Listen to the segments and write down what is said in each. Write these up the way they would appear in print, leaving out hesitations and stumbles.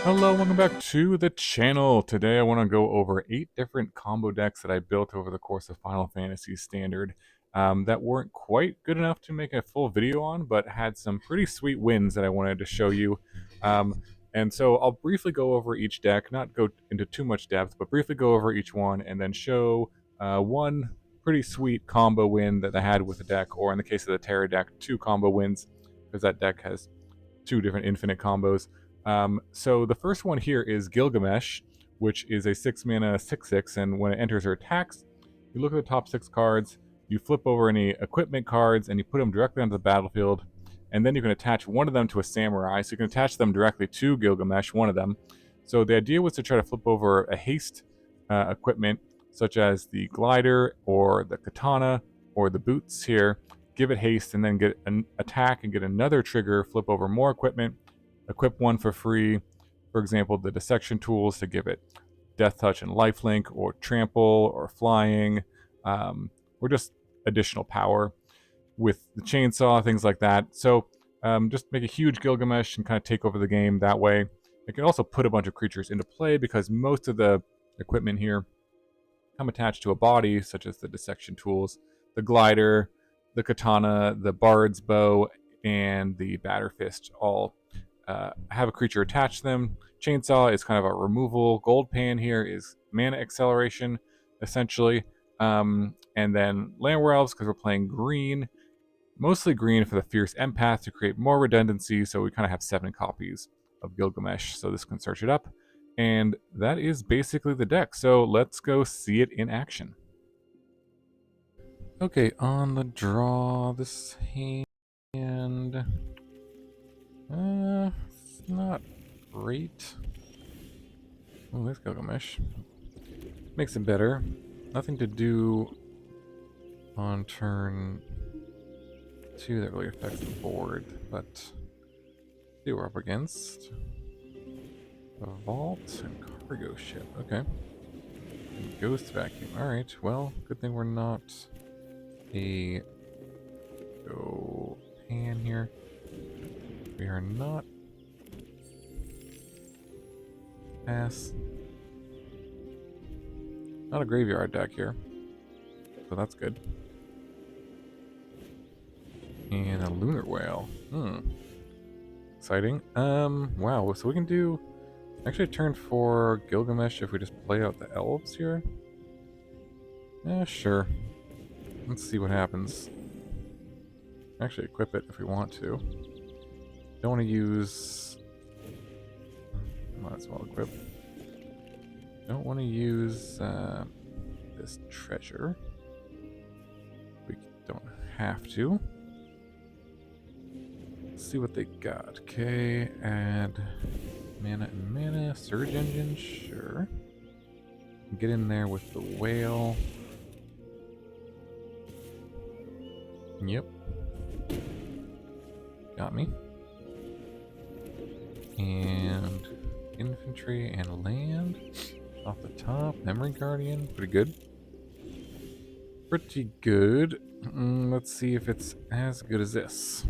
Hello, welcome back to the channel. Today I want to go over 8 different combo decks that I built over the course of Final Fantasy Standard that weren't quite good enough to make a full video on, but had some pretty sweet wins that I wanted to show you. And so I'll briefly go over each deck, not go into too much depth, but briefly go over each one and then show one pretty sweet combo win that I had with the deck, or in the case of the Terra deck, 2 combo wins, because that deck has 2 different infinite combos. So the first one here is Gilgamesh, which is a 6 mana 6/6, and when it enters or attacks, you look at the top 6 cards, you flip over any equipment cards, and you put them directly onto the battlefield, and then you can attach one of them to a samurai, so you can attach them directly to Gilgamesh, one of them. So the idea was to try to flip over a haste equipment, such as the glider, or the katana, or the boots here, give it haste, and then get an attack and get another trigger, flip over more equipment, equip one for free. For example, the dissection tools to give it death touch and lifelink, or trample, or flying, or just additional power with the chainsaw, things like that. So just make a huge Gilgamesh and kind of take over the game that way. It can also put a bunch of creatures into play because most of the equipment here come attached to a body, such as the dissection tools, the glider, the katana, the bard's bow, and the batter fist all have a creature attach to them. Chainsaw is kind of a removal. Gold pan here is mana acceleration, essentially. And then Landware Elves, because we're playing green, mostly green for the Fierce Empath to create more redundancy, so we kind of have 7 copies of Gilgamesh, so this can search it up. And that is basically the deck, so let's go see it in action. Okay, on the draw, this hand... it's not great. Oh, there's Gilgamesh. Makes it better. Nothing to do on turn 2 that really affects the board, but see what we're up against. A vault and cargo ship. Okay. And ghost vacuum. Alright, well, good thing we're not a go pan here. We are not pass. Not a graveyard deck here, so that's good. And a lunar whale. Exciting. Wow. So we can do actually turn 4 Gilgamesh if we just play out the elves here. Yeah, sure. Let's see what happens. Actually, equip it if we want to. Don't want to use. Might as well equip. Don't want to use this treasure. We don't have to. Let's see what they got. Okay, add mana and mana. Surge engine, sure. Get in there with the whale. Yep. Got me. And infantry and land off the top. Memory Guardian, pretty good. Pretty good. Let's see if it's as good as this.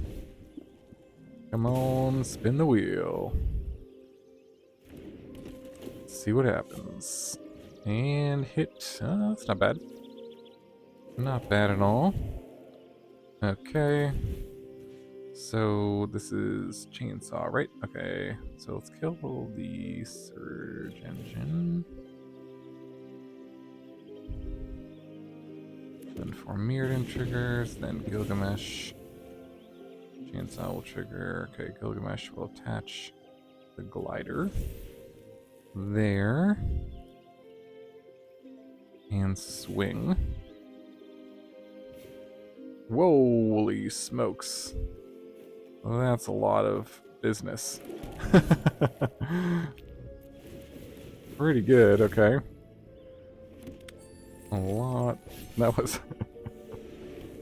Come on, spin the wheel. Let's see what happens. And hit. That's not bad. Not bad at all. Okay. So this is chainsaw, right? Okay. So let's kill the surge engine. Then 4 Mirrodin triggers, then Gilgamesh. Chainsaw will trigger. Okay, Gilgamesh will attach the glider there. And swing. Holy smokes. Well, that's a lot of business. Pretty good, okay. A lot. That was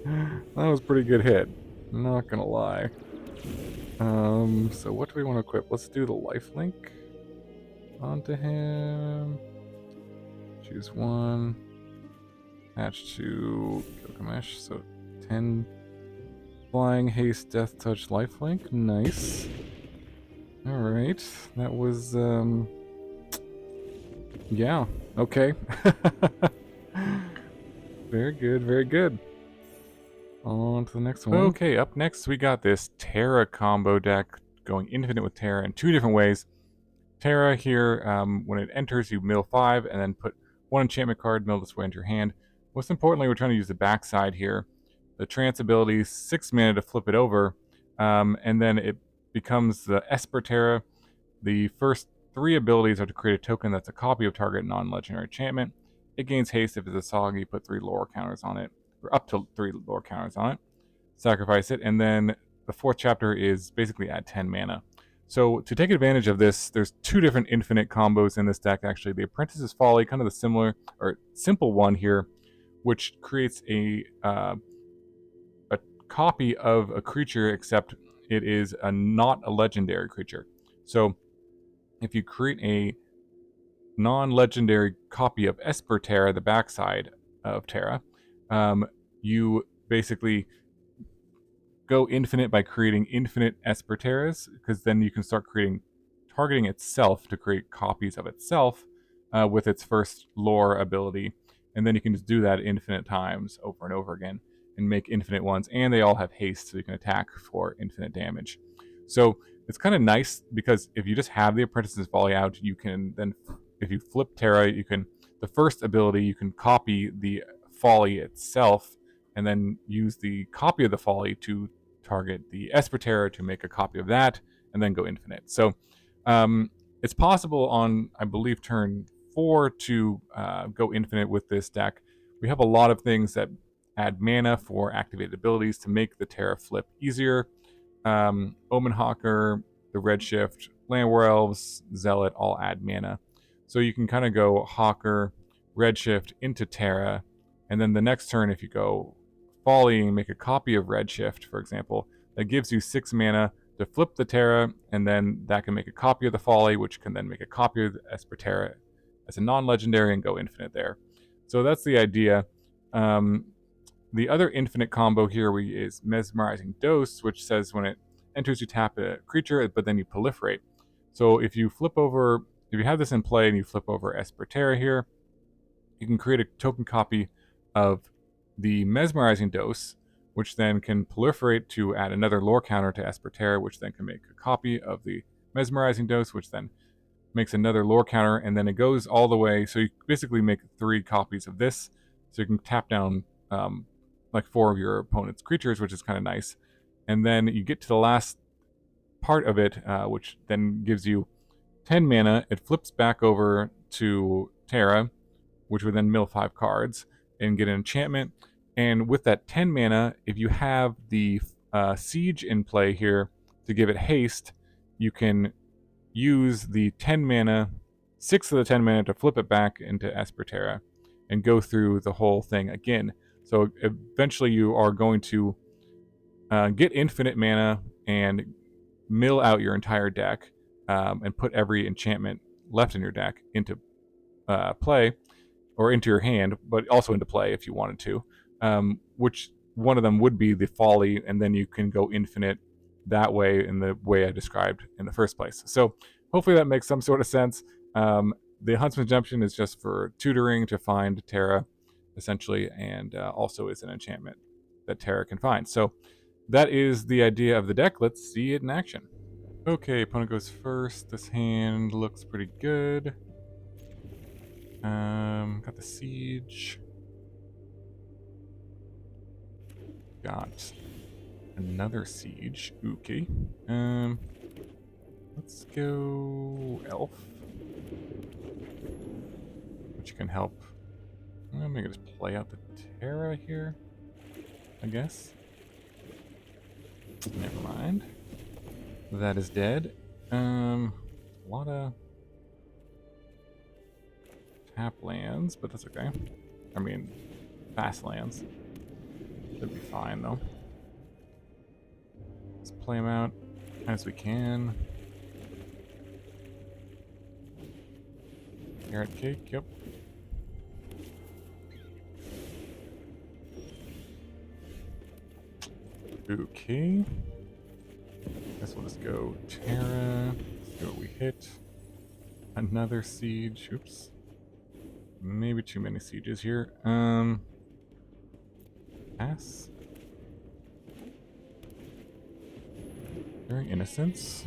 that was pretty good hit. Not gonna lie. So what do we want to equip? Let's do the lifelink onto him. Choose one. Attach to Gilgamesh. So 10 flying, haste, death touch, lifelink. Nice. Alright, that was, yeah, okay. Very good, very good. On to the next one. Okay, up next we got this Terra combo deck, going infinite with Terra in 2 different ways. Terra here, when it enters, you mill 5, and then put 1 enchantment card, mill this way into your hand. Most importantly, we're trying to use the backside here. The trance ability, 6 mana to flip it over, and then it becomes the Esper Terra. The first 3 abilities are to create a token that's a copy of target non-legendary enchantment. It gains haste if it's a Saga, you put 3 lore counters on it, or up to 3 lore counters on it. Sacrifice it, and then the 4th chapter is basically add 10 mana. So to take advantage of this, there's 2 different infinite combos in this deck actually. The Apprentice's Folly, kind of the similar or simple one here, which creates a copy of a creature, except it is not a legendary creature. So if you create a non-legendary copy of Esper Terra, the backside of Terra, you basically go infinite by creating infinite Esper Terras, because then you can start targeting itself to create copies of itself with its first lore ability, and then you can just do that infinite times over and over again and make infinite ones, and they all have haste, so you can attack for infinite damage. So it's kind of nice, because if you just have the Apprentice's Folly out, you can then, if you flip Terra, the first ability, you can copy the Folly itself, and then use the copy of the Folly to target the Esper Terra to make a copy of that, and then go infinite. So it's possible on, I believe, turn 4 to go infinite with this deck. We have a lot of things that add mana for activated abilities to make the Terra flip easier. Omen Hawker, the Redshift, Landwar Elves, Zealot all add mana. So you can kind of go Hawker, Redshift into Terra, and then the next turn, if you go Folly and make a copy of Redshift, for example, that gives you 6 mana to flip the Terra, and then that can make a copy of the Folly, which can then make a copy of the Esper Terra as a non-legendary and go infinite there. So that's the idea. The other infinite combo here is Mesmerizing Dose, which says when it enters, you tap a creature, but then you proliferate. So if you have this in play and you flip over Esper Terra here, you can create a token copy of the Mesmerizing Dose, which then can proliferate to add another lore counter to Esper Terra, which then can make a copy of the Mesmerizing Dose, which then makes another lore counter, and then it goes all the way. So you basically make 3 copies of this, so you can tap down like 4 of your opponent's creatures, which is kind of nice. And then you get to the last part of it, which then gives you 10 mana. It flips back over to Terra, which would then mill 5 cards and get an enchantment. And with that 10 mana, if you have the Siege in play here to give it haste, you can use the 10 mana, 6 of the 10 mana to flip it back into Esper Terra and go through the whole thing again. So eventually you are going to get infinite mana and mill out your entire deck and put every enchantment left in your deck into play, or into your hand, but also into play if you wanted to, which one of them would be the Folly, and then you can go infinite that way, in the way I described in the first place. So hopefully that makes some sort of sense. The Huntsman's Redemption is just for tutoring to find Terra, essentially, and also is an enchantment that Terra can find. So that is the idea of the deck. Let's see it in action. Okay, opponent goes first. This hand looks pretty good. Got the Siege. Got another Siege. Okay. Let's go Elf, which can help. I'm gonna just play out the Terra here, I guess. Never mind. That is dead. A lot of tap lands, but that's okay. I mean, fast lands. Should be fine though. Let's play them out as we can. Carrot cake, yep. Okay. Guess we'll just go Terra. See what we hit. Another siege. Oops. Maybe too many sieges here. Pass. During Innocence.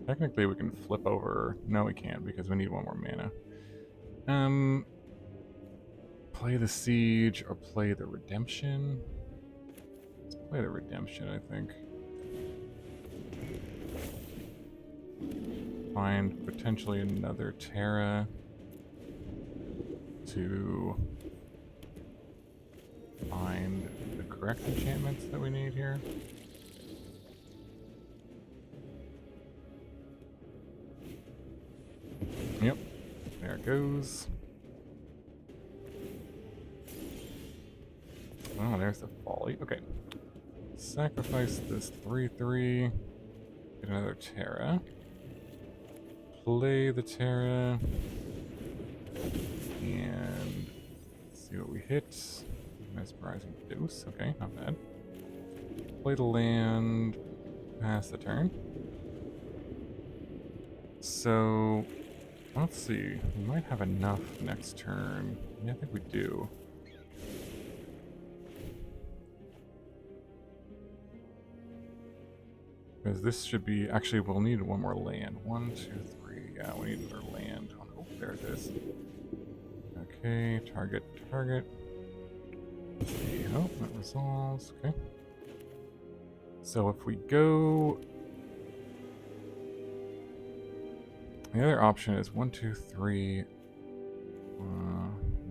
Technically we can flip over. No, we can't because we need one more mana. Play the siege or play the redemption. Let's play the redemption, I think. Find potentially another Terra to find the correct enchantments that we need here. Yep, there it goes. Oh, there's the folly. Okay. Sacrifice this 3/3. Get another Terra. Play the Terra. And see what we hit. Mesmerizing Dose. Okay, not bad. Play the land. Pass the turn. So, let's see. We might have enough next turn. Yeah, I think we do. Because this should be... Actually, we'll need one more land. 1, 2, 3. Yeah, we need another land. Oh, there it is. Okay, target. Let's see. Oh, that resolves. Okay. So if we go... The other option is 1, 2, 3.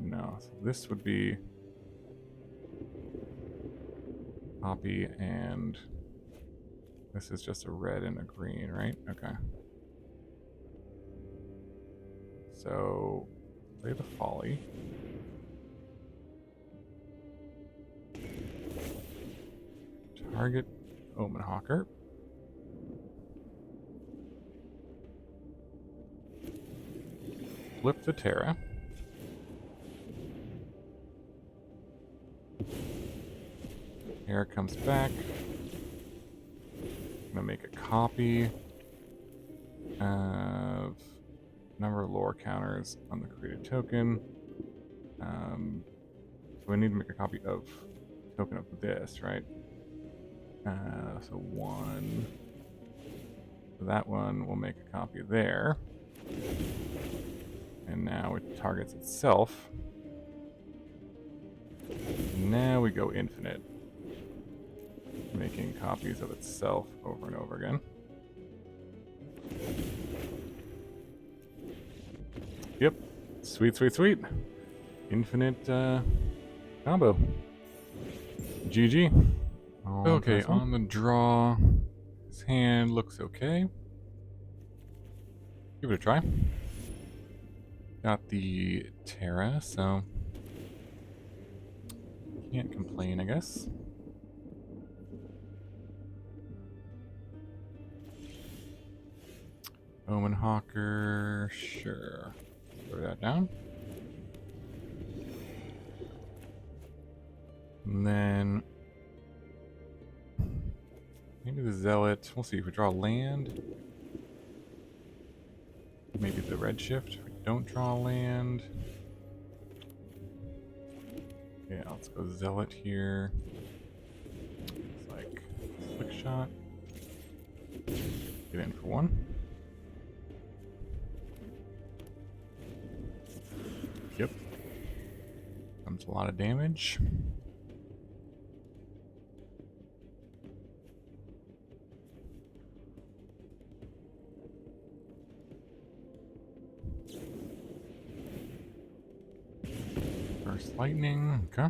No, so this would be... Copy and... This is just a red and a green, right? Okay. So, play the folly. Target Omen Hawker. Flip the Terra. Terra comes back. I'm gonna make a copy of number of lore counters on the created token. So we need to make a copy of token of this, right? So 1. So that one will make a copy there. And now it targets itself. Now we go infinite. Making copies of itself over and over again. Yep. Sweet, sweet, sweet. Infinite combo. GG. Okay, on the draw. His hand looks okay. Give it a try. Got the Terra, so can't complain, I guess. Omen Hawker, sure. Throw that down. And then maybe the Zealot. We'll see if we draw land. Maybe the red shift. If we don't draw land. Yeah, let's go Zealot here. It's like slick shot. Get in for 1. Yep. Comes a lot of damage. Burst lightning, okay.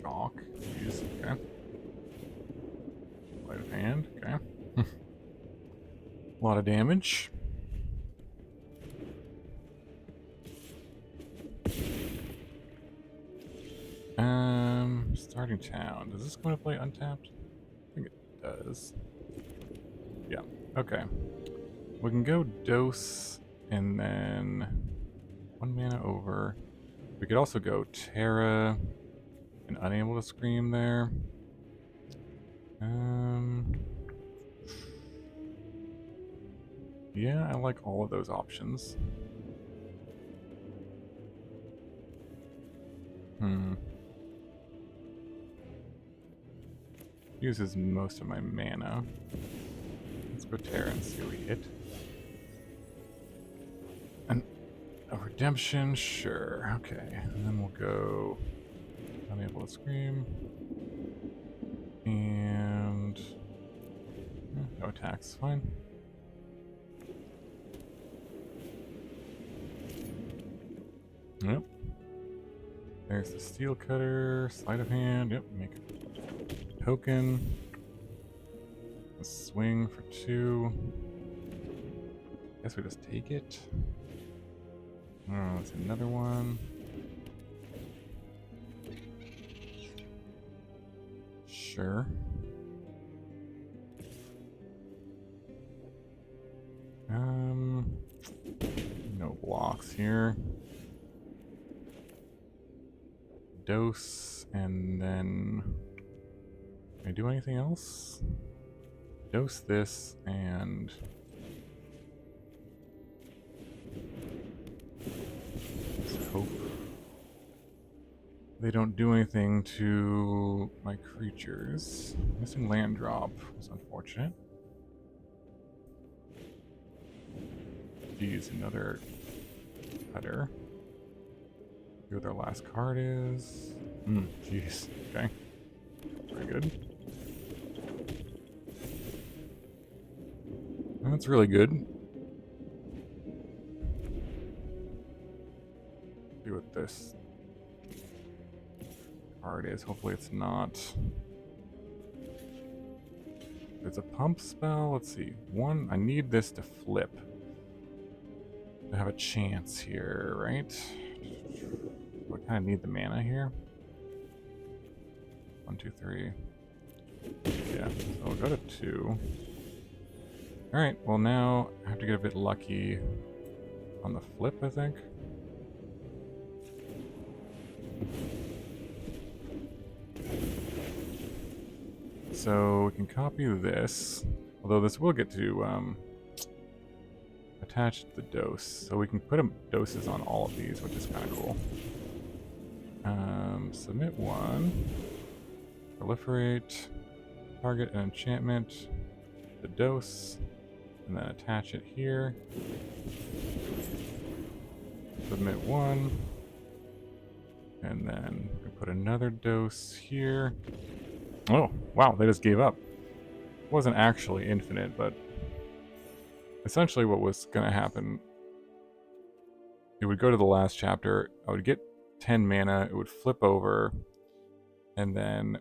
Shock, jeez, okay. Sleight of hand, okay. A lot of damage. Starting town. Does this go to play untapped? I think it does. Yeah, okay. We can go Dose and then 1 mana over. We could also go Terra And unable to scream there. Yeah, I like all of those options. Uses most of my mana. Let's go Terra and see what we hit. And a redemption, sure. Okay, and then we'll go unable to scream. And no attacks, fine. Yep. There's the steel cutter, sleight of hand. Yep, make a token. A swing for 2. Guess we just take it. Oh, that's another one. Sure. No blocks here. Dose, and then can I do anything else? Dose this, and let's hope they don't do anything to my creatures. Missing land drop was unfortunate. Geez, another cutter. See what their last card is. Jeez. Okay. Very good. That's really good. See what this card is. Hopefully it's not. There's a pump spell. Let's see. One, I need this to flip. To have a chance here, right? I kind of need the mana here. 1, 2, 3. Yeah, so we'll go to 2. Alright, well now I have to get a bit lucky on the flip, I think. So we can copy this, although this will get to attach the dose. So we can put doses on all of these, which is kind of cool. Submit 1. Proliferate. Target an enchantment. The dose. And then attach it here. Submit 1. And then we put another dose here. Oh, wow, they just gave up. It wasn't actually infinite, but essentially what was going to happen, it would go to the last chapter, I would get 10 mana, it would flip over, and then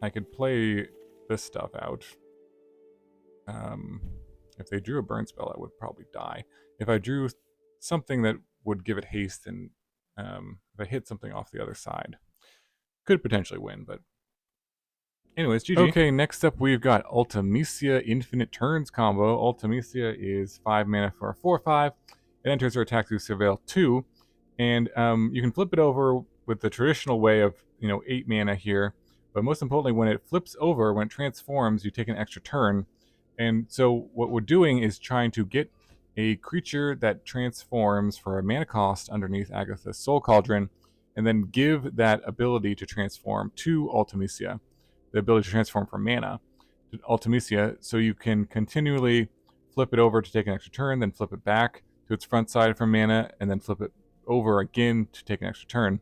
I could play this stuff out. If they drew a burn spell, I would probably die. If I drew something that would give it haste, and if I hit something off the other side, could potentially win, but anyways, GG. Okay, next up we've got Ultameisia Infinite Turns combo. Ultameisia is 5 mana for a 4/5. It enters or attacks you Surveil 2, and you can flip it over with the traditional way of 8 mana here. But most importantly, when it flips over, when it transforms, you take an extra turn. And so what we're doing is trying to get a creature that transforms for a mana cost underneath Agatha's Soul Cauldron, and then give that ability to transform to Ultameisia. The ability to transform from mana to Ultameisia, so you can continually flip it over to take an extra turn, then flip it back to its front side for mana, and then flip it over again to take an extra turn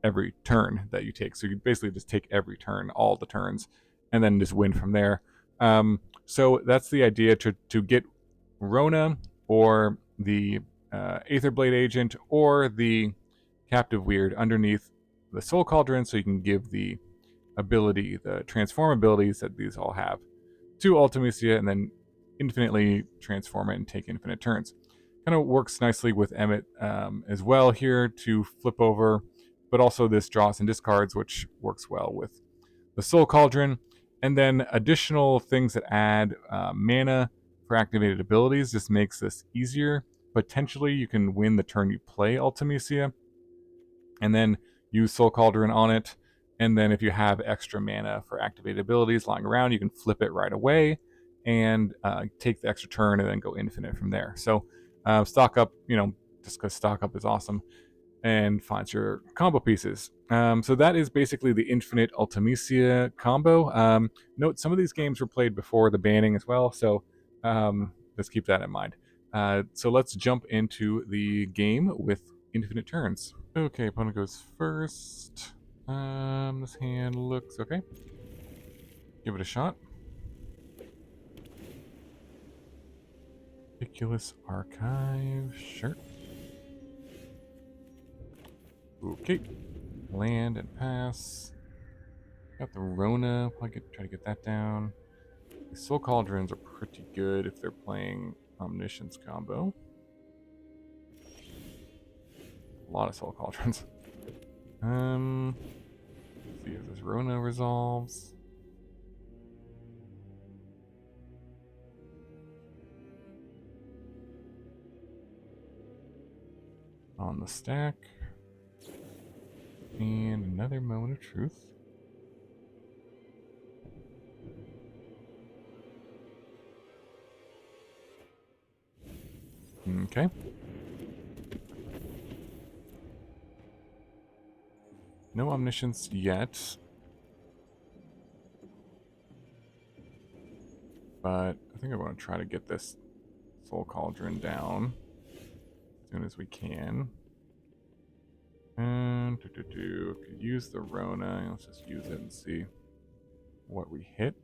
every turn that you take. So you basically just take every turn, all the turns, and then just win from there. So that's the idea, to get Rona or the Aetherblade Agent or the Captive Weird underneath the Soul Cauldron, so you can give the ability, the transform abilities that these all have, to Ultameisia, and then infinitely transform it and take infinite turns. Kind of works nicely with Emmet as well here to flip over, but also this draws and discards, which works well with the Soul Cauldron. And then additional things that add mana for activated abilities just makes this easier. Potentially you can win the turn you play Ultameisia, and then use Soul Cauldron on it, and then if you have extra mana for activated abilities lying around, you can flip it right away and take the extra turn and then go infinite from there. So stock up, just because stock up is awesome, and finds your combo pieces. So that is basically the infinite Ultameisia combo. Note some of these games were played before the banning as well, so let's keep that in mind. So let's jump into the game with infinite turns. Okay, opponent goes first. This hand looks okay. Give it a shot. Ridiculous Archive, sure. Okay. Land and pass. Got the Rona. Probably try to get that down. The Soul Cauldrons are pretty good if they're playing Omniscience combo. A lot of Soul Cauldrons. Let's see if this Rona resolves. On the stack. And another Moment of Truth. Okay. No Omniscience yet. But I think I want to try to get this Soul Cauldron down as soon as we can. And could use the Rona. Let's just use it and see what we hit.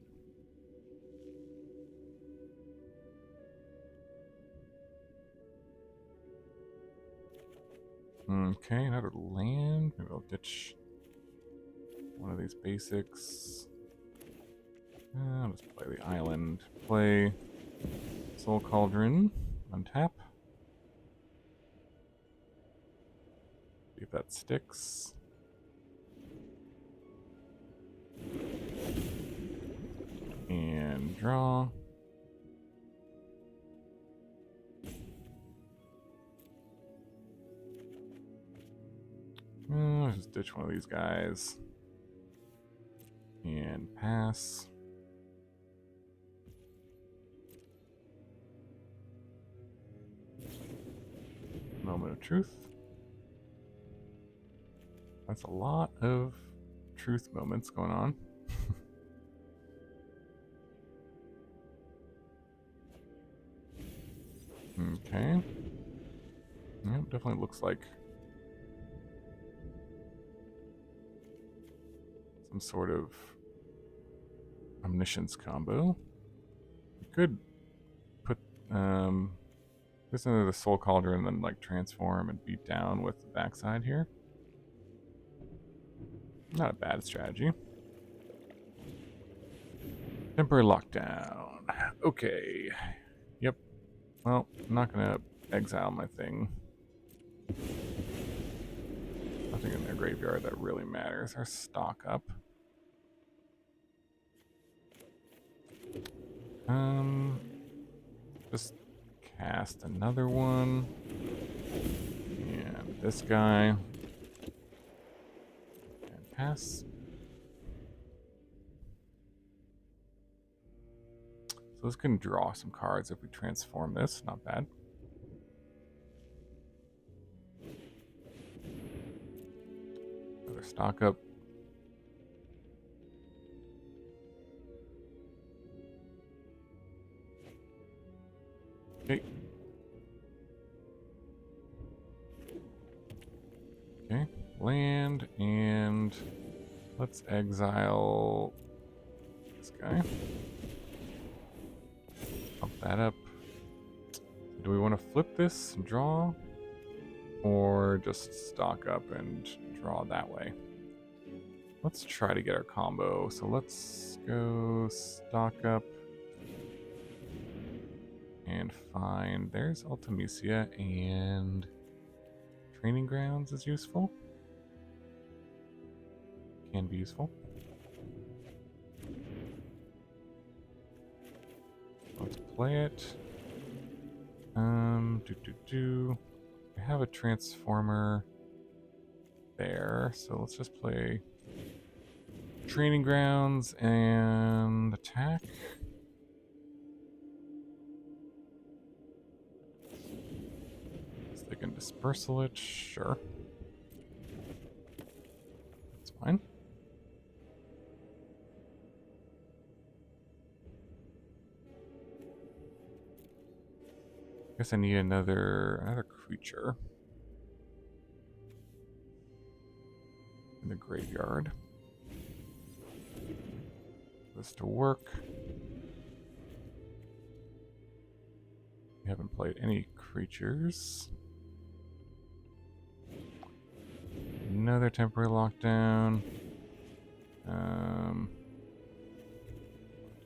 Okay, another land. Maybe I'll ditch one of these basics. I'll just play the island. Play Soul Cauldron. Untap. See if that sticks. And draw. Let's just ditch one of these guys. And pass. Moment of Truth. That's a lot of truth moments going on. Okay. Yep, definitely looks like some sort of Omniscience combo. You could put this into the Soul Cauldron and then like transform and beat down with the backside here. Not a bad strategy. Temporary lockdown. Okay. Yep. Well, I'm not gonna exile my thing. Nothing in their graveyard that really matters. Our stock up. Just cast another one. And this guy. And pass. So this can draw some cards if we transform this. Not bad. Another stock up. Okay. Okay. Land, and let's exile this guy. Pump that up. Do we want to flip this and draw? Or just stock up and draw that way? Let's try to get our combo. So let's go stock up. And find, there's Ultameisia, and Training Grounds is useful. Can be useful. Let's play it. I have a transformer. there. So let's just play training grounds and attack. So they can dispersal it, sure. That's fine. Guess I need another creature in the graveyard. This to work. We haven't played any creatures. Another temporary lockdown.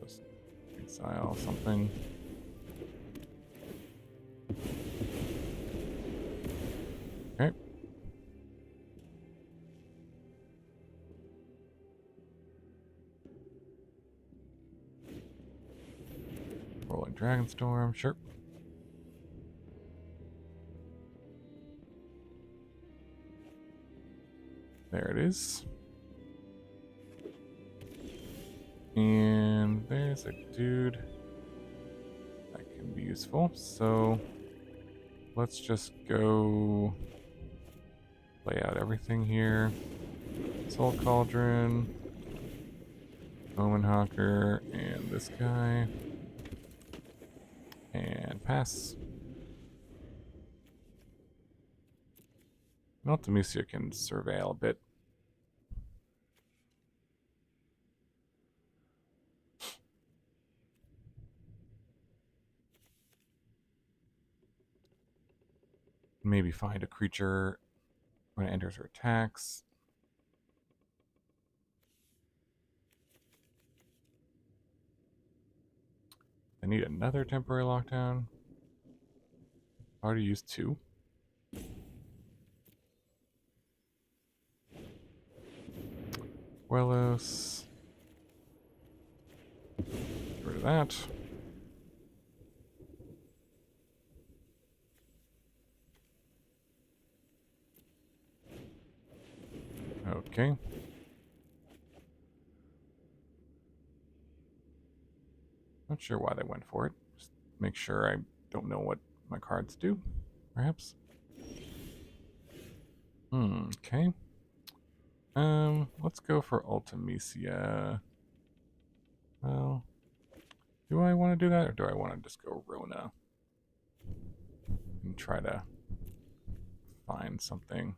Just exile something. Okay. Rolling Dragonstorm, sure. There it is. And there's a dude that can be useful. So let's just go lay out everything here. Soul Cauldron, Omen Hawker, and this guy. And pass. Ultameisia can surveil a bit. Maybe find a creature when it enters or attacks. I need another temporary lockdown. I already used 2. Quellos. Get rid of that. Okay. Not sure why they went for it. Just make sure I don't know what my cards do, perhaps. Okay. Let's go for Ultameisia. Well, do I want to do that, or do I want to just go Rona and try to find something?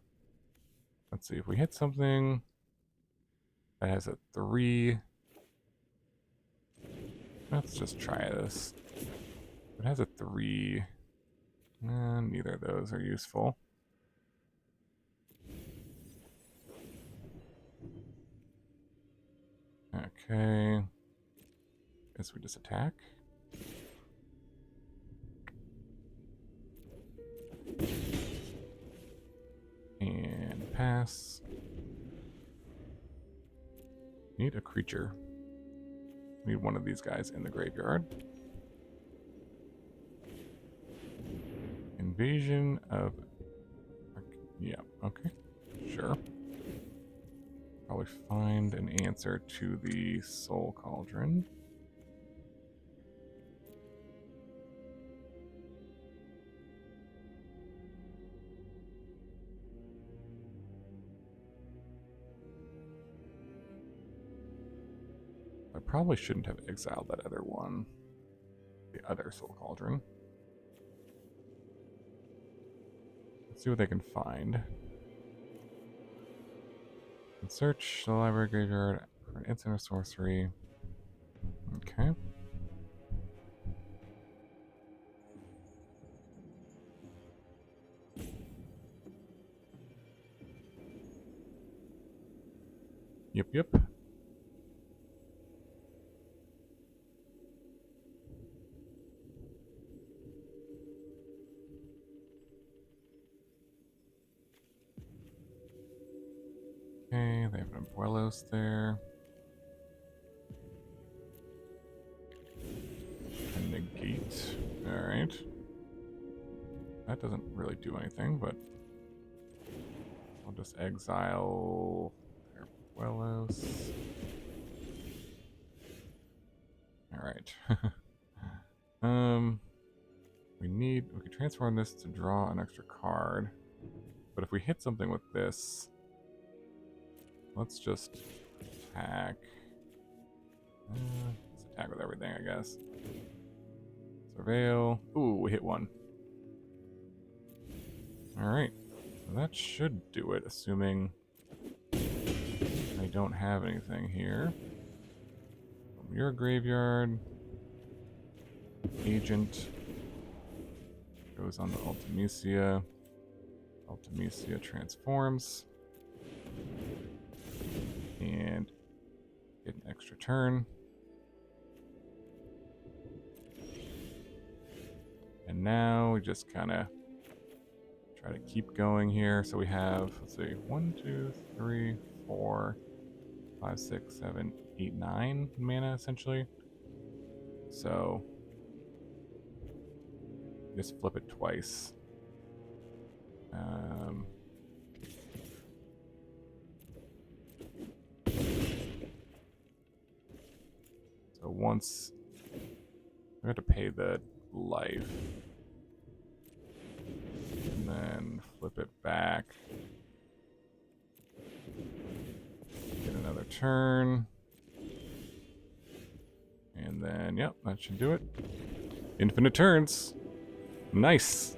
Let's see if we hit something that has a 3. Let's just try this. It has a 3. Neither of those are useful. Okay. Guess we just attack. And pass. Need a creature. Need one of these guys in the graveyard. Invasion of... Yeah, okay. Sure. Probably find an answer to the Soul Cauldron. I probably shouldn't have exiled that other one. The other Soul Cauldron. Let's see what they can find. And search the library graveyard for an instant or sorcery. Okay. Yep. Okay, they have an Abuelos there. And negate. Alright. That doesn't really do anything, but I'll just exile Buelos. Alright. we can transform this to draw an extra card. But if we hit something with this, let's just attack. Let's attack with everything, I guess. Surveil. Ooh, we hit one. Alright. So that should do it, assuming I don't have anything here. From your graveyard. Agent goes on the Ultameisia. Ultameisia transforms. And get an extra turn. And now we just kind of try to keep going here. So we have, let's see, 1, 2, 3, 4, 5, 6, 7, 8, 9 mana essentially. So just flip it twice. So once we have to pay the life, and then flip it back. Get another turn. And then, yep, that should do it. Infinite turns. Nice.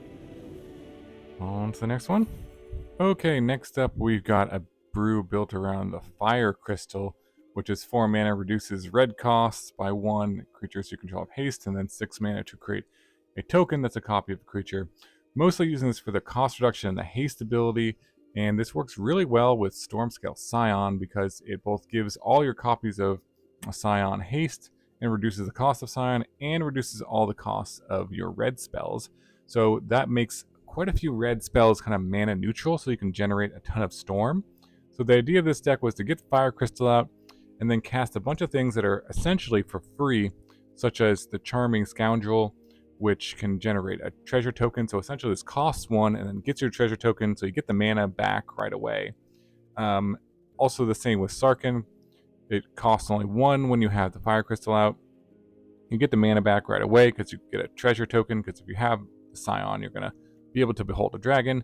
On to the next one. Okay, next up we've got a brew built around the Fire Crystal, which is 4 mana, reduces red costs by 1. Creatures you control have haste, and then 6 mana to create a token that's a copy of a creature. Mostly using this for the cost reduction and the haste ability, and this works really well with Stormscale Scion because it both gives all your copies of Scion haste and reduces the cost of Scion and reduces all the costs of your red spells. So that makes quite a few red spells kind of mana neutral, so you can generate a ton of Storm. So the idea of this deck was to get Fire Crystal out and then cast a bunch of things that are essentially for free, such as the Charming Scoundrel, which can generate a treasure token. So essentially this costs 1 and then gets your treasure token, so you get the mana back right away. Also the same with Sarkhan. It costs only 1 when you have the Fire Crystal out. You get the mana back right away because you get a treasure token, because if you have the Scion, you're going to be able to behold a dragon.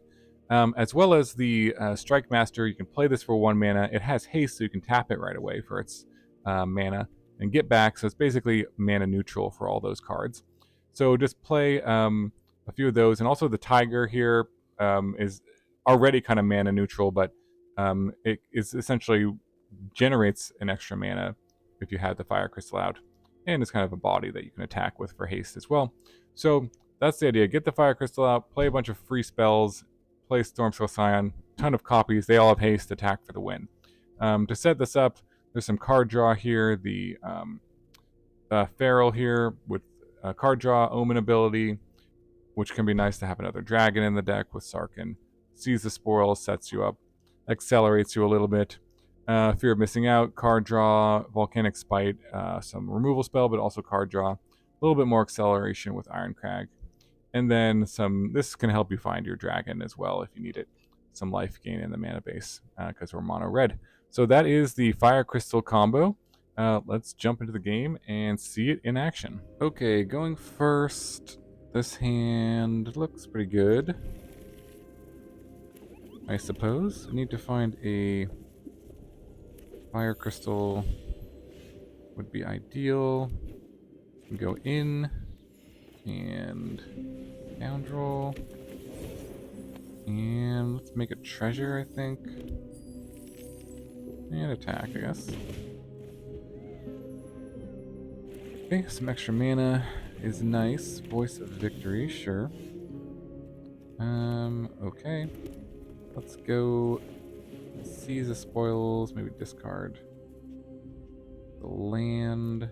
As well as the Strike Master, you can play this for 1 mana. It has haste, so you can tap it right away for its mana and get back. So it's basically mana neutral for all those cards. So just play a few of those. And also the Tiger here is already kind of mana neutral, but it is essentially generates an extra mana if you had the Fire Crystal out. And it's kind of a body that you can attack with for haste as well. So that's the idea. Get the Fire Crystal out, play a bunch of free spells, play Stormscale Scion, ton of copies. They all have haste, attack for the win. To set this up, there's some card draw here. The Feral here with card draw, Omen ability, which can be nice to have another dragon in the deck with Sarkhan. Seize the Spoils, sets you up, accelerates you a little bit. Fear of Missing Out, card draw, Volcanic Spite, some removal spell, but also card draw. A little bit more acceleration with Iron Crag. And then this can help you find your dragon as well if you need it. Some life gain in the mana base, because we're mono red. So that is the Fire Crystal combo. Let's jump into the game and see it in action. Okay, going first. This hand looks pretty good, I suppose. I need to find a Fire Crystal would be ideal. Go in and Scoundrel. And let's make a treasure, I think. And attack, I guess. Okay, some extra mana is nice. Voice of Victory, sure. Okay. Let's go seize the spoils, maybe discard the land.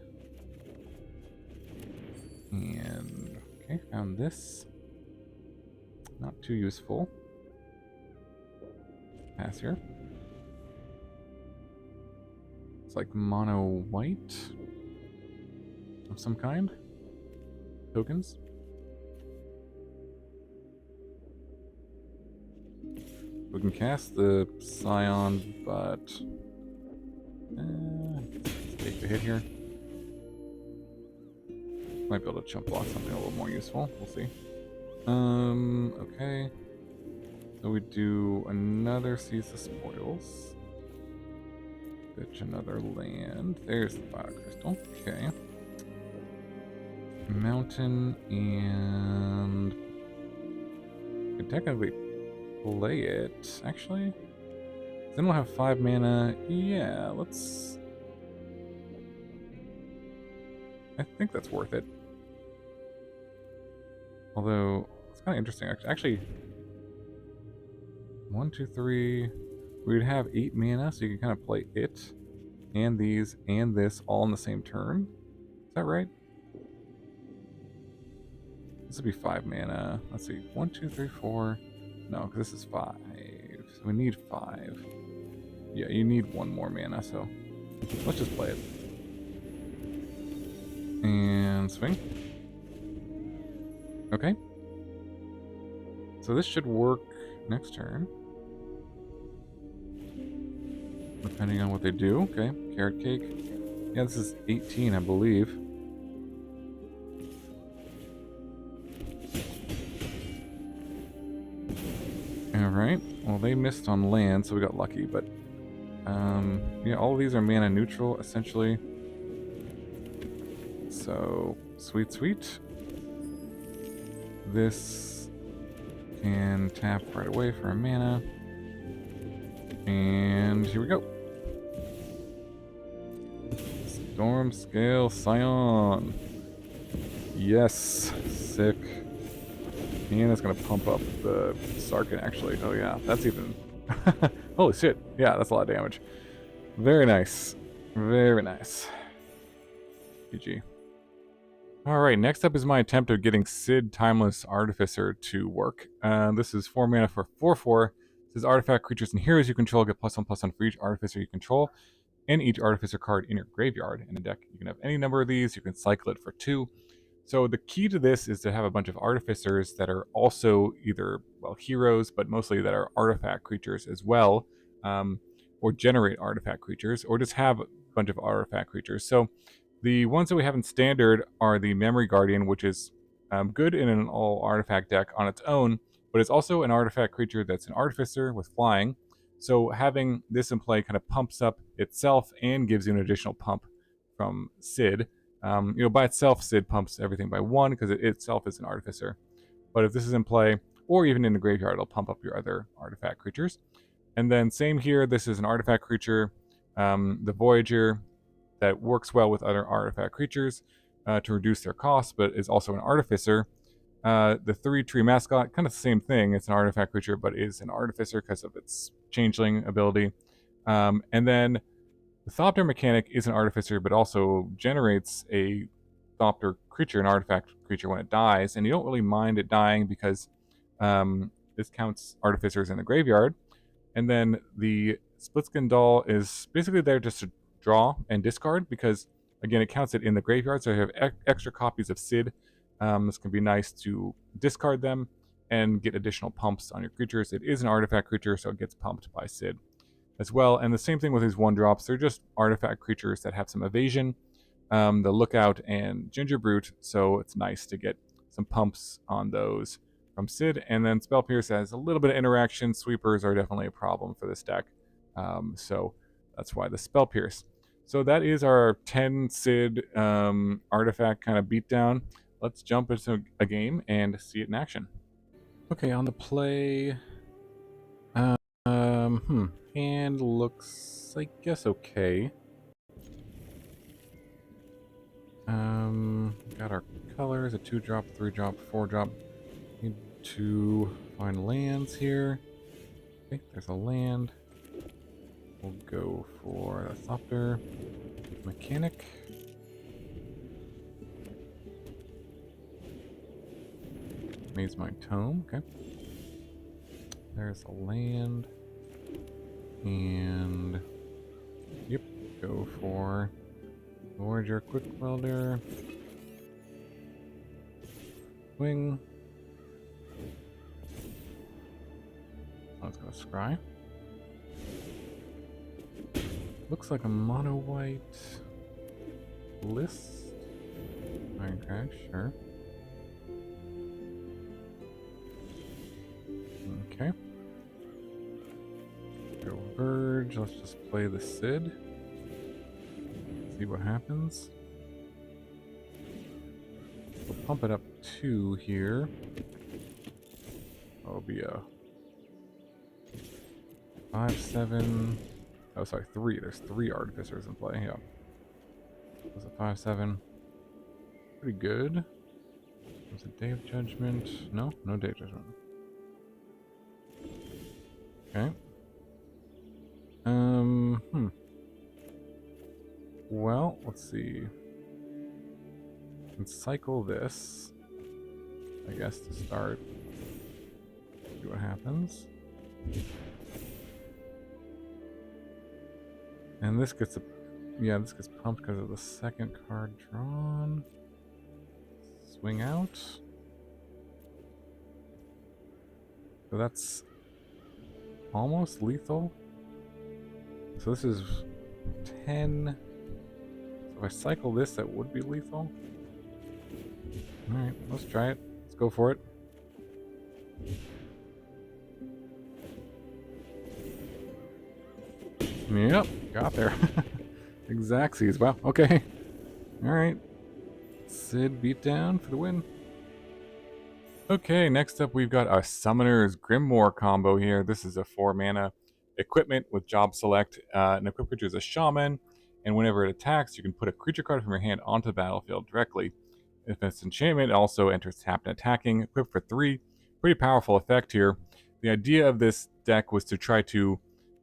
And, okay, found this. Not too useful. Pass here. It's like mono white of some kind. Tokens. We can cast the Scion, but let's take the hit here. Might be able to chump block something a little more useful. We'll see. Okay. So we do another Seize the Spoils. Ditch another land. There's the Biocrystal. Okay. Mountain and... I could technically play it, actually. Then we'll have 5 mana. Yeah, let's... I think that's worth it. Although, it's kind of interesting. Actually, 1, 2, 3... We'd have 8 mana, so you can kind of play it, and these, and this all in the same turn. Is that right? This would be 5 mana. Let's see. 1, 2, 3, 4. No, because this is 5. So we need 5. Yeah, you need 1 more mana, so let's just play it. And swing. Okay. So this should work next turn. Depending on what they do. Okay. Carrot cake. Yeah, this is 18, I believe. Alright. Well, they missed on land, so we got lucky, but... yeah, all of these are mana neutral, essentially. So, sweet, sweet. This can tap right away for a mana. And here we go. Storm Scale Scion. Yes, sick. And it's gonna pump up the Sarkin, actually. Oh yeah, that's even... Holy shit. Yeah, that's a lot of damage. Very nice. Very nice. GG. Alright, next up is my attempt at getting Sid Timeless Artificer to work. This is 4 mana for 4/4. It says artifact, creatures, and heroes you control get +1/+1 for each Artificer you control, and each Artificer card in your graveyard. In a deck, you can have any number of these. You can cycle it for 2. So the key to this is to have a bunch of Artificers that are also either, well, heroes, but mostly that are artifact creatures as well, or generate artifact creatures, or just have a bunch of artifact creatures. So the ones that we have in Standard are the Memory Guardian, which is good in an all-artifact deck on its own, but it's also an artifact creature that's an Artificer with flying. So having this in play kind of pumps up itself and gives you an additional pump from Sid. By itself, Sid pumps everything by 1 because it itself is an Artificer. But if this is in play, or even in the graveyard, it'll pump up your other artifact creatures. And then same here, this is an artifact creature, the Voyager, that works well with other artifact creatures to reduce their cost, but is also an Artificer. The 3-tree mascot, kind of the same thing. It's an artifact creature, but is an Artificer because of its changeling ability. And then the Thopter mechanic is an Artificer, but also generates a Thopter creature, an artifact creature, when it dies. And you don't really mind it dying because this counts Artificers in the graveyard. And then the Splitskin Doll is basically there just to draw and discard because, again, it counts it in the graveyard. So you have extra copies of Sid. This can be nice to discard them and get additional pumps on your creatures. It is an artifact creature, so it gets pumped by Sid as well. And the same thing with these 1-drops. They're just artifact creatures that have some evasion, the Lookout and Ginger Brute, so it's nice to get some pumps on those from Sid. And then Spell Pierce has a little bit of interaction. Sweepers are definitely a problem for this deck, so that's why the Spell Pierce. So that is our 10 Sid artifact kind of beatdown. Let's jump into a game and see it in action. Okay, on the play... hand looks, I guess, okay. Got our colors, a 2-drop, 3-drop, 4-drop. Need to find lands here. Okay, there's a land. We'll go for the Thopter mechanic. Maze my Tome, okay. There's a land. And yep, go for Voyager Quick Welder. Swing. Let's go scry. Looks like a mono white list. Iron Crash, sure. Okay. Go Verge. Let's just play the Sid. See what happens. We'll pump it up 2 here. That'll be a 5/7. Oh, sorry, 3. There's 3 artificers in play. Yeah. Was it 5/7? Pretty good. Was it Day of Judgment? No, no Day of Judgment. Okay. Well, let's see. Let's cycle this, I guess, to start. See what happens. And this gets this gets pumped because of the second card drawn. Swing out. So that's almost lethal. So this is 10. So if I cycle this, that would be lethal. Alright, let's try it. Let's go for it. Yep, got there. Exactsies. Wow, okay. Alright. Sid beatdown for the win. Okay, next up we've got our Summoner's Grimoire combo here. This is a 4 mana equipment with job select. An equipped creature is a shaman, and whenever it attacks, you can put a creature card from your hand onto the battlefield directly. If it's enchantment, it also enters tapped and attacking. Equipped for 3. Pretty powerful effect here. The idea of this deck was to try to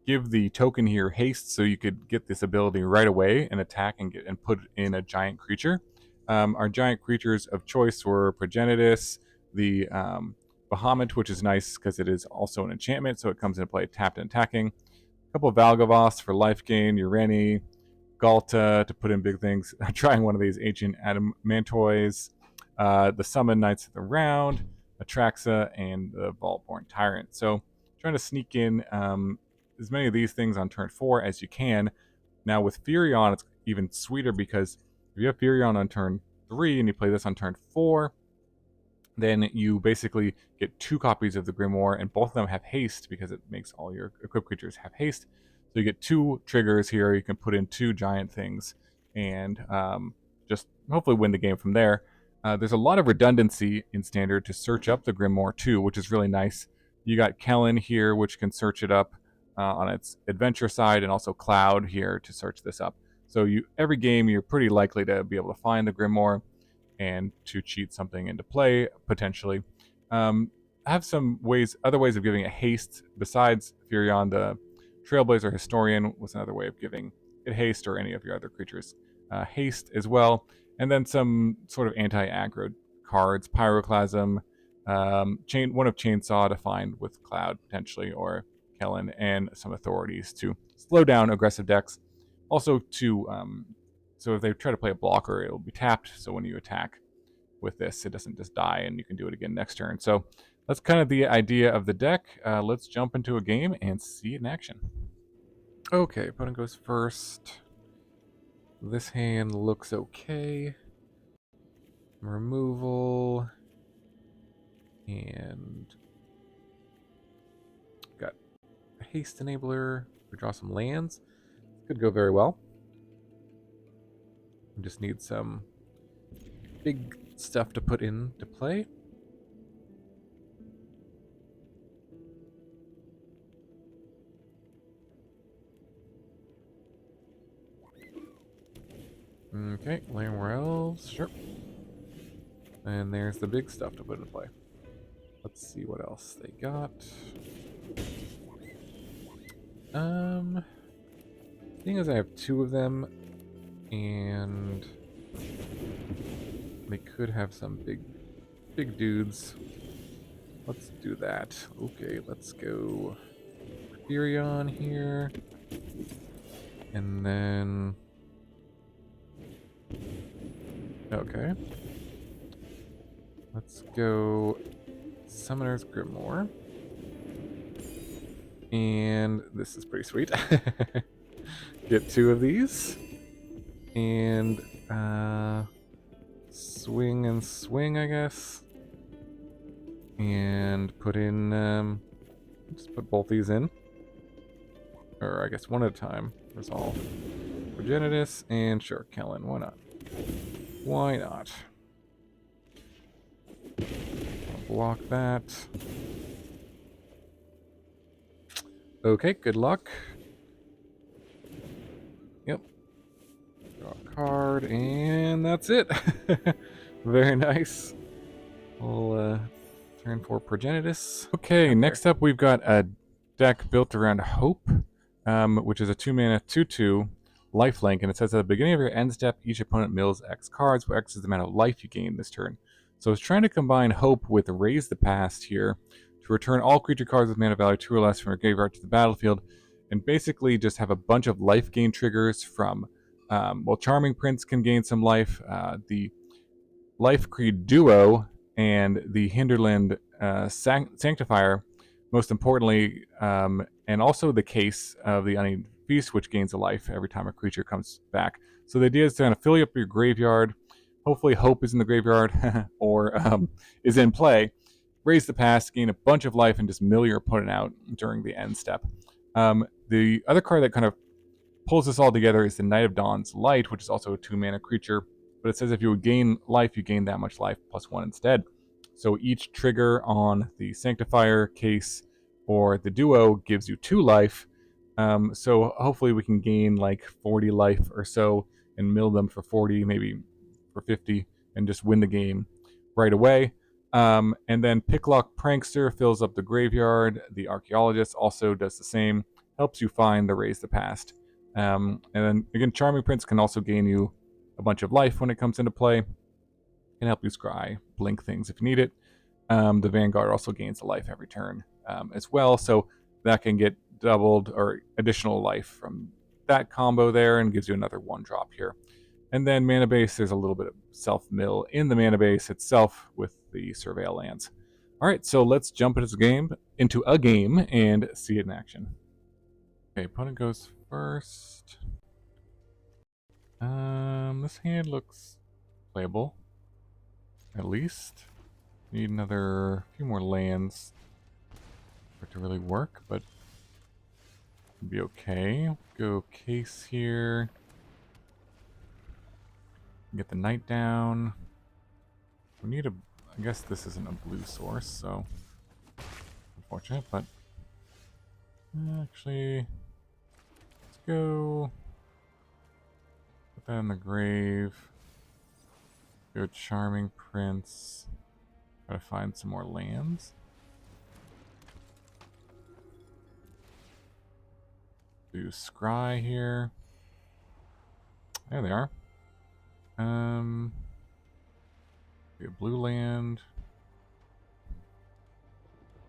give the token here haste so you could get this ability right away and attack and put in a giant creature. Our giant creatures of choice were Progenitus, the Bahamut, which is nice because it is also an enchantment, so it comes into play tapped and attacking. A couple of Valgavas for life gain, Ureni, Galta to put in big things. Trying one of these ancient Adamantoids, the Summon Knights of the Round, Atraxa, and the Vaultborn Tyrant. So trying to sneak in as many of these things on turn 4 as you can. Now with Furion, it's even sweeter because if you have Furion on turn 3 and you play this on turn 4, then you basically get 2 copies of the Grimoire, and both of them have haste because it makes all your equipped creatures have haste. So you get 2 triggers here. You can put in 2 giant things and just hopefully win the game from there. There's a lot of redundancy in Standard to search up the Grimoire too, which is really nice. You got Kellen here, which can search it up on its adventure side, and also Cloud here to search this up. So every game you're pretty likely to be able to find the Grimoire and to cheat something into play, potentially. I have some other ways of giving it haste besides Furion. The Trailblazer Historian was another way of giving it haste, or any of your other creatures haste as well. And then some sort of anti-aggro cards, Pyroclasm, one of Chainsaw to find with Cloud potentially, or Kellen, and some authorities to slow down aggressive decks. Also so if they try to play a blocker, it'll be tapped, so when you attack with this, it doesn't just die, and you can do it again next turn. So that's kind of the idea of the deck. Let's jump into a game and see it in action. Okay, opponent goes first. This hand looks okay. Removal. And got a haste enabler. We draw some lands. Could go very well. We just need some big stuff to put into play. Okay, Landware Elves, sure. And there's the big stuff to put into play. Let's see what else they got. Thing is, I have 2 of them, and they could have some big dudes. Let's do that. Okay, let's go Furion here. And then... Okay. Let's go Summoner's Grimoire. And this is pretty sweet. Get 2 of these. And swing and swing, I guess. And put in, just put both these in. Or I guess one at a time. Resolve. Progenitus, and sure, Kellen, why not? Why not? I'll block that. Okay, good luck. Yep. Draw a card, and that's it. Very nice. We'll turn for Progenitus. Okay, next up we've got a deck built around Hope, which is a 2-mana 2/2 lifelink, and it says at the beginning of your end step, each opponent mills X cards, where X is the amount of life you gain this turn. So I was trying to combine Hope with Raise the Past here to return all creature cards with mana value 2 or less from your graveyard to the battlefield, and basically just have a bunch of life gain triggers from, well, Charming Prince can gain some life, the Life Creed Duo, and the Hinterland Sanctifier, most importantly, and also the case of the Unnamed Feast, which gains a life every time a creature comes back. So the idea is to kind of fill up your graveyard. Hopefully Hope is in the graveyard or is in play. Raise the Past, gain a bunch of life, and just mill your opponent out during the end step. The other card that kind of pulls this all together is the Knight of Dawn's Light, which is also a 2-mana creature, but it says if you would gain life, you gain that much life plus 1 instead. So each trigger on the Sanctifier, case, or the Duo gives you 2 life. So hopefully we can gain like 40 life or so and mill them for 40, maybe for 50, and just win the game right away. And then Picklock Prankster fills up the graveyard. The Archaeologist also does the same, helps you find the Raise the Past. And then again, Charming Prince can also gain you a bunch of life when it comes into play. Can help you scry, blink things if you need it. The Vanguard also gains a life every turn as well, so that can get doubled or additional life from that combo there and gives you another 1-drop here. And then mana base, there's a little bit of self-mill in the mana base itself with the Surveil lands. Alright, so let's jump into a game and see it in action. Okay, opponent goes first. This hand looks playable, at least. Need another few more lands for it to really work, but it'll be okay. Go case here. Get the knight down. We need a... I guess this isn't a blue source, so... unfortunate, but... actually... let's go... put that in the grave. Go Charming Prince. Try to find some more lands. Do scry here. There they are. Be a blue land.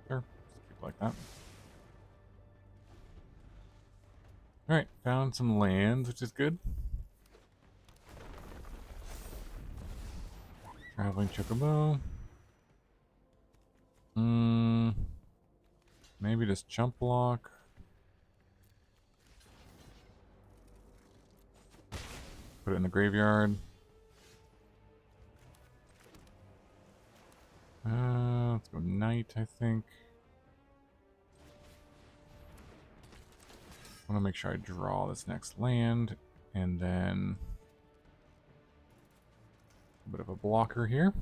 Sure, just keep it like that. Alright, found some lands, which is good. Traveling Chocobo. Maybe just jump block. Put it in the graveyard. Let's go knight, I think. I want to make sure I draw this next land, and then a bit of a blocker here.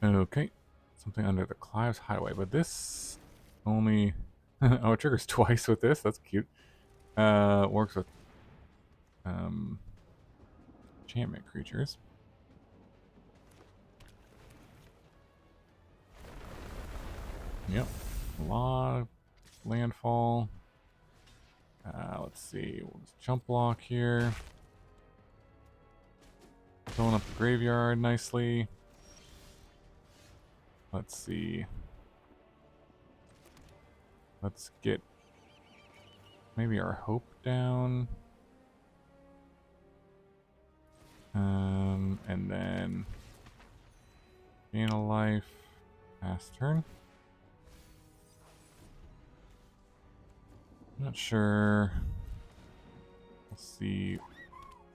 Okay, something under the Clive's Hideaway, but this only... oh, it triggers twice with this. That's cute. Works with enchantment creatures. Yep, a lot of landfall. Let's see, we'll just jump block here. Filling up the graveyard nicely. Let's see. Let's get maybe our Hope down. And then gain a life. Pass turn. Not sure. We'll see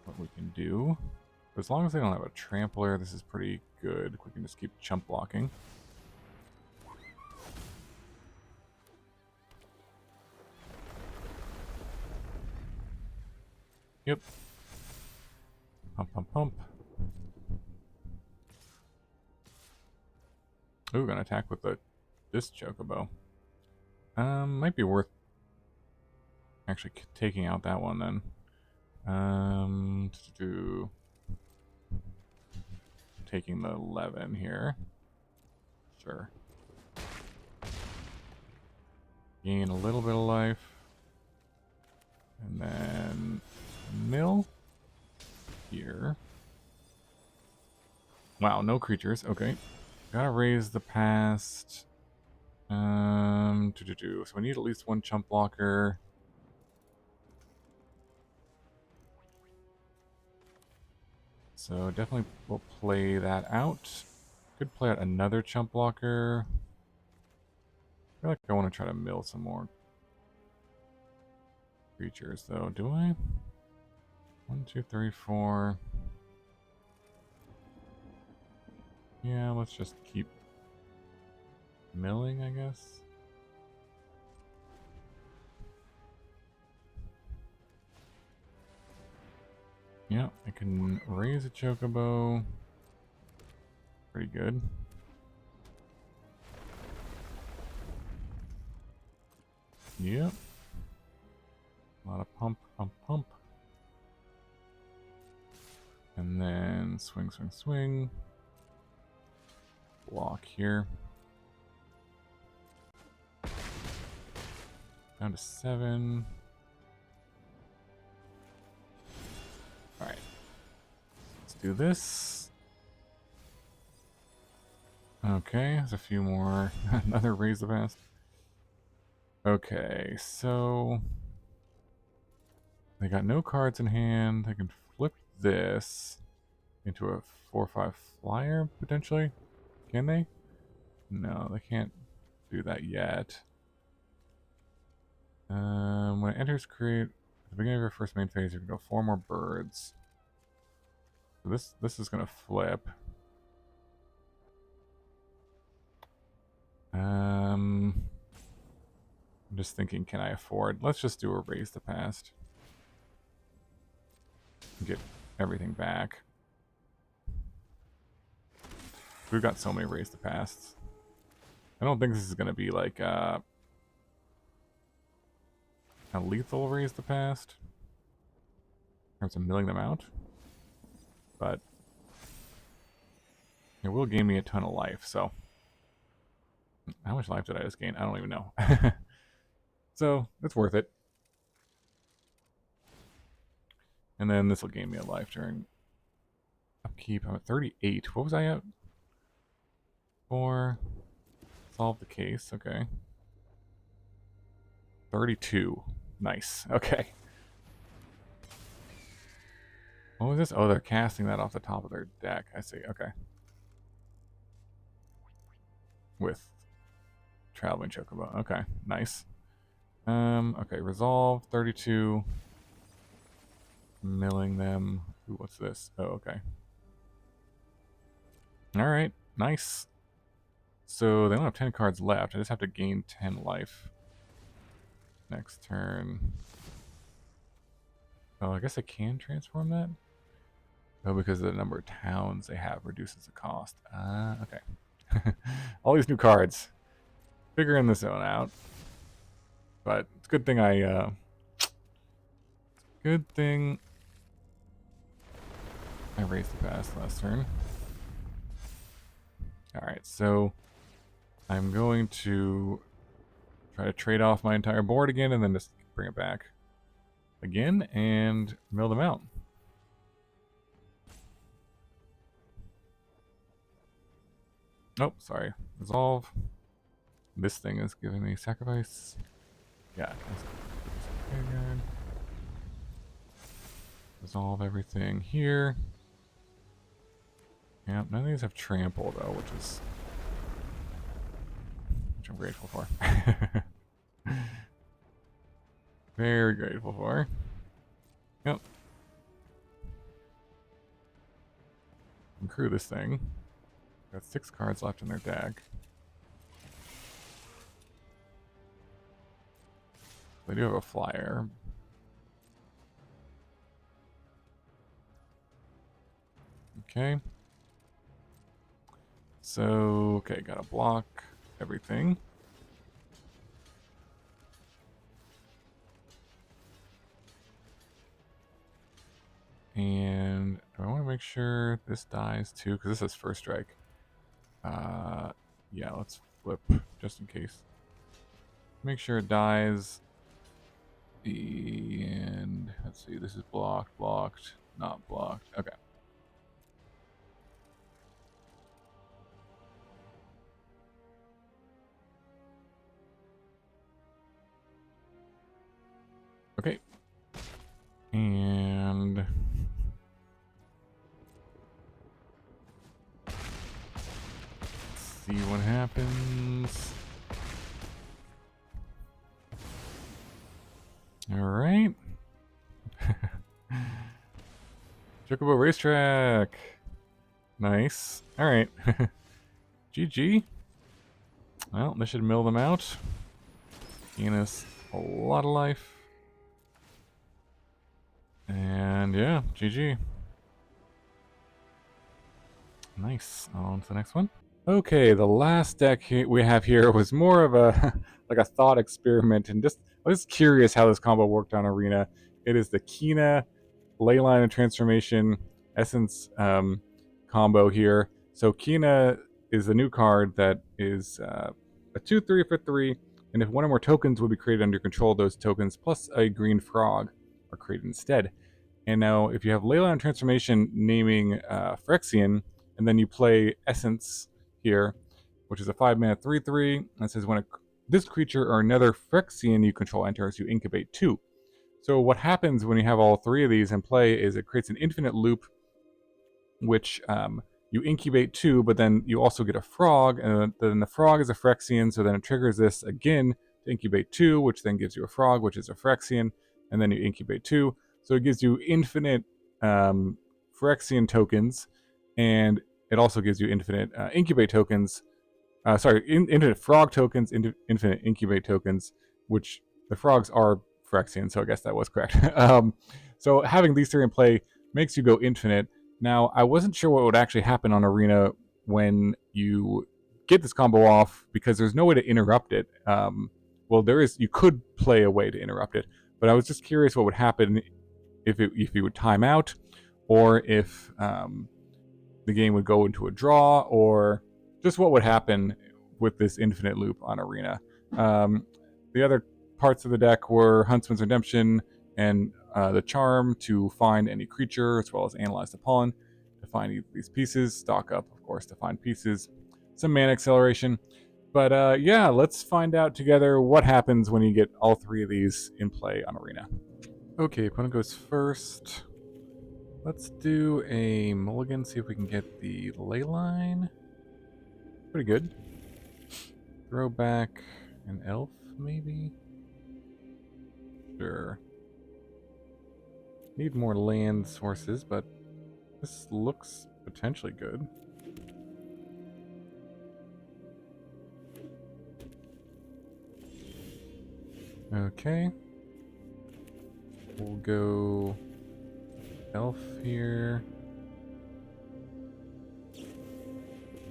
what we can do. But as long as they don't have a trampler, this is pretty good. We can just keep chump blocking. Yep. Pump, pump, pump. Ooh, gonna attack with this chocobo. Might be worth actually taking out that one then. Taking the 11 here. Sure. Gain a little bit of life. And then mill here. Wow, no creatures. Okay. Gotta raise the past. So we need at least one chump blocker. So definitely we'll play that out. Could play out another chump blocker. I feel like I want to try to mill some more creatures though. Do I? 1, 2, 3, 4. Yeah, let's just keep milling, I guess. Yeah, I can raise a chocobo. Pretty good. Yep. A lot of pump, pump, pump. And then swing, swing, swing. Block here. Down to 7. Alright. Let's do this. Okay, there's a few more. Another raise the past. Okay, so they got no cards in hand. They can flip this into a 4/5 flyer, potentially. Can they? No, they can't do that yet. When it enters create, at the beginning of your first main phase, you can go 4 more birds. So this is gonna flip. I'm just thinking, can I afford? Let's just do a raise the past. Get everything back. We've got so many raise the pasts. I don't think this is gonna be like a lethal raise the past in terms of milling them out, but it will gain me a ton of life. So how much life did I just gain? I don't even know. So it's worth it. And then this will gain me a life during upkeep. I'm at 38. What was I at? 4. Solve the case. Okay. 32. Nice. Okay. What was this? Oh, they're casting that off the top of their deck. I see. Okay. With traveling chocobo. Okay. Nice. Okay. Resolve 32. Milling them. Ooh, what's this? Oh, okay. All right. Nice. So they don't have 10 cards left. I just have to gain 10 life. Next turn. Oh, I guess I can transform that? Oh, because of the number of towns they have reduces the cost. Okay. All these new cards. Figuring this one out. But it's a good thing good thing I raised the past last turn. Alright, so I'm going to try to trade off my entire board again and then just bring it back again and mill them out. Oh, sorry. Resolve. This thing is giving me sacrifice. Yeah. Resolve everything here. Yeah, none of these have trample though, which I'm grateful for. Very grateful for. Yep. Crew this thing. Got 6 cards left in their deck. They do have a flyer. Okay. So, okay, gotta block everything. And do I want to make sure this dies too? Because this is first strike. Yeah, let's flip just in case. Make sure it dies. And let's see, this is blocked, blocked, not blocked. Okay. Okay. And let's see what happens. All right. Chocobo Racetrack. Nice. All right. GG. Well, this should mill them out. Gain us a lot of life. And yeah, GG. Nice. On to the next one. Okay, the last deck we have here was more of a like a thought experiment, and I was curious how this combo worked on Arena. It is the Quina Leyline and Transformation Essence combo here. So Quina is a new card that is a 2/3 for 3, and if one or more tokens will be created under your control, those tokens plus a green frog are created instead. And now, if you have Leyline Transformation naming Phyrexian, and then you play Essence here, which is a 5-mana 3/3, and it says when this creature or another Phyrexian you control enters, you incubate 2. So what happens when you have all 3 of these in play is it creates an infinite loop, which you incubate 2, but then you also get a frog, and then the frog is a Phyrexian, so then it triggers this again to incubate 2, which then gives you a frog, which is a Phyrexian, and then you incubate 2. So it gives you infinite Phyrexian tokens, and it also gives you infinite incubate tokens. Infinite frog tokens, infinite incubate tokens, which the frogs are Phyrexian, so I guess that was correct. So having these 3 in play makes you go infinite. Now, I wasn't sure what would actually happen on Arena when you get this combo off, because there's no way to interrupt it. Well, there is. You could play a way to interrupt it, but I was just curious what would happen if you would time out, or if the game would go into a draw, or just what would happen with this infinite loop on Arena. The other parts of the deck were Huntsman's Redemption and the Charm to find any creature, as well as Analyze the Pollen to find these pieces. Stock up, of course, to find pieces. Some mana acceleration. But yeah, let's find out together what happens when you get all 3 of these in play on Arena. Okay, opponent goes first. Let's do a mulligan, see if we can get the Leyline. Pretty good. Throw back an elf, maybe? Sure. Need more land sources, but this looks potentially good. Okay. We'll go elf here.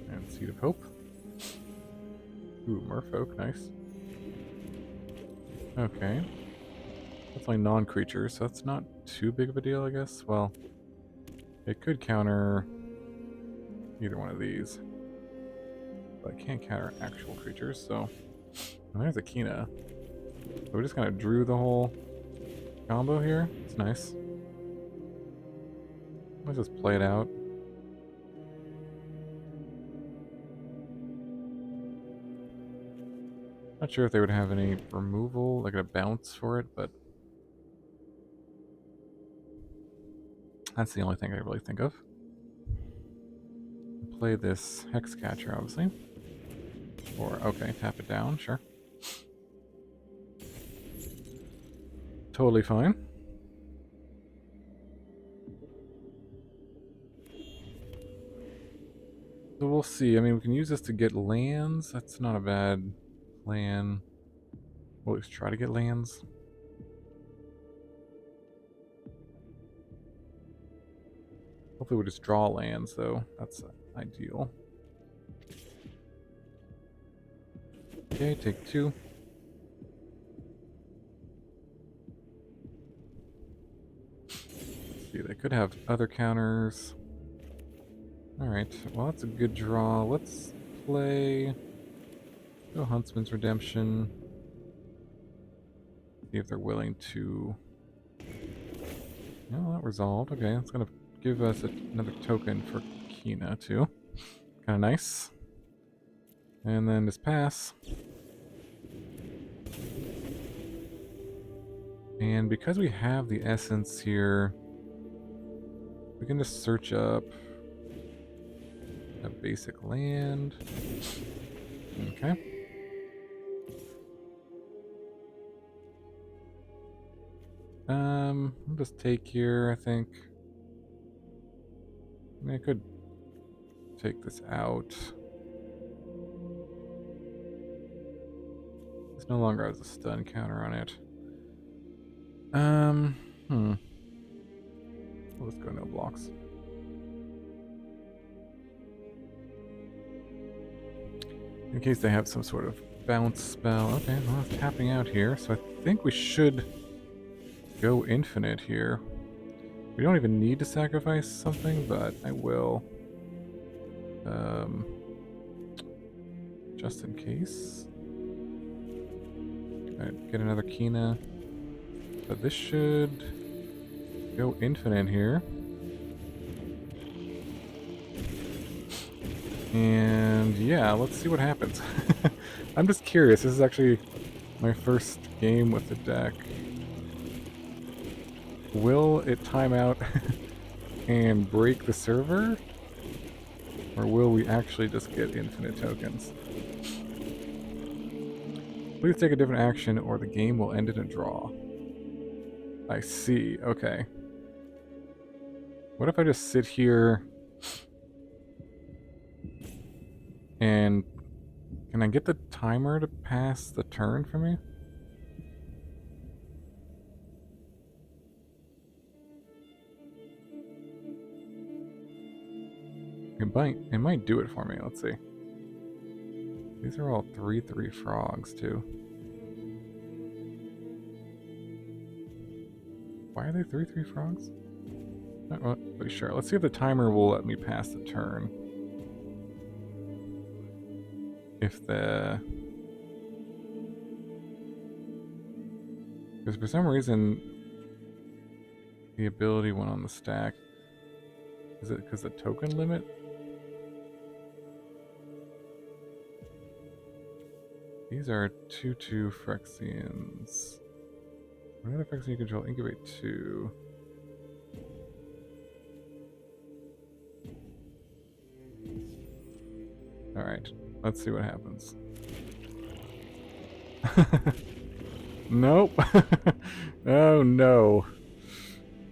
And Seed of Hope. Ooh, Merfolk, nice. Okay. That's only non-creatures, so that's not too big of a deal, I guess. Well, it could counter either one of these. But I can't counter actual creatures, so... And there's a Quina. So we just kind of drew the whole combo here. It's nice. Let's just play it out. Not sure if they would have any removal, like a bounce for it, but that's the only thing I really think of. play this Hexcatcher, obviously. Or, okay, tap it down, sure. Totally fine. So we'll see. I mean, we can use this to get lands. That's not a bad plan. We'll at least try to get lands. Hopefully we'll just draw lands, though. That's ideal. Okay, take 2. Let's see, they could have other counters. Alright, well that's a good draw. Let's play... Go Huntsman's Redemption. See if they're willing to... No, that resolved. Okay, that's gonna give us another token for Quina, too. Kinda nice. And then just pass. And because we have the essence here, we can just search up a basic land. Okay. I'll just take here, I think. I mean, I could take this out. This no longer has a stun counter on it. We'll just go no blocks. In case they have some sort of bounce spell. Okay, well, it's tapping out here, so I think we should go infinite here. We don't even need to sacrifice something, but I will. Just in case. Alright, get another Quina. But this should go infinite here. And yeah, let's see what happens. I'm just curious. This is actually my first game with the deck. Will it time out and break the server? Or will we actually just get infinite tokens? Please take a different action or the game will end in a draw. I see. Okay. What if I just sit here and can I get the timer to pass the turn for me? It might do it for me. Let's see. These are all 3/3 frogs too. Why are they 3/3 frogs? Not really sure. Let's see if the timer will let me pass the turn. If the... Because for some reason the ability went on the stack. Is it because the token limit? These are 2/2 Phyrexians. What other Phyrexian you control? Incubate 2. Alright, let's see what happens. Nope. Oh no.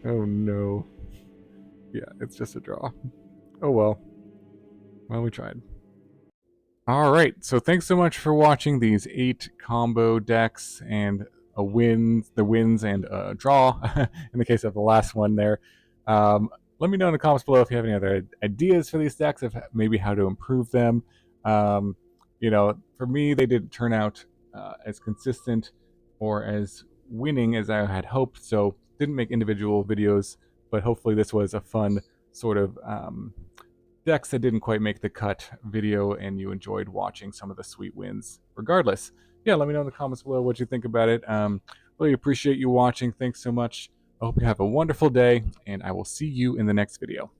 Oh no. Yeah, it's just a draw. Oh well. Well, we tried. Alright, so thanks so much for watching these 8 combo decks and the wins and a draw in the case of the last one there. Let me know in the comments below if you have any other ideas for these decks, of maybe how to improve them. You know, for me, they didn't turn out as consistent or as winning as I had hoped, so didn't make individual videos, but hopefully this was a fun sort of decks that didn't quite make the cut video and you enjoyed watching some of the sweet wins regardless. Yeah, let me know in the comments below what you think about it. Really appreciate you watching. Thanks so much. I hope you have a wonderful day, and I will see you in the next video.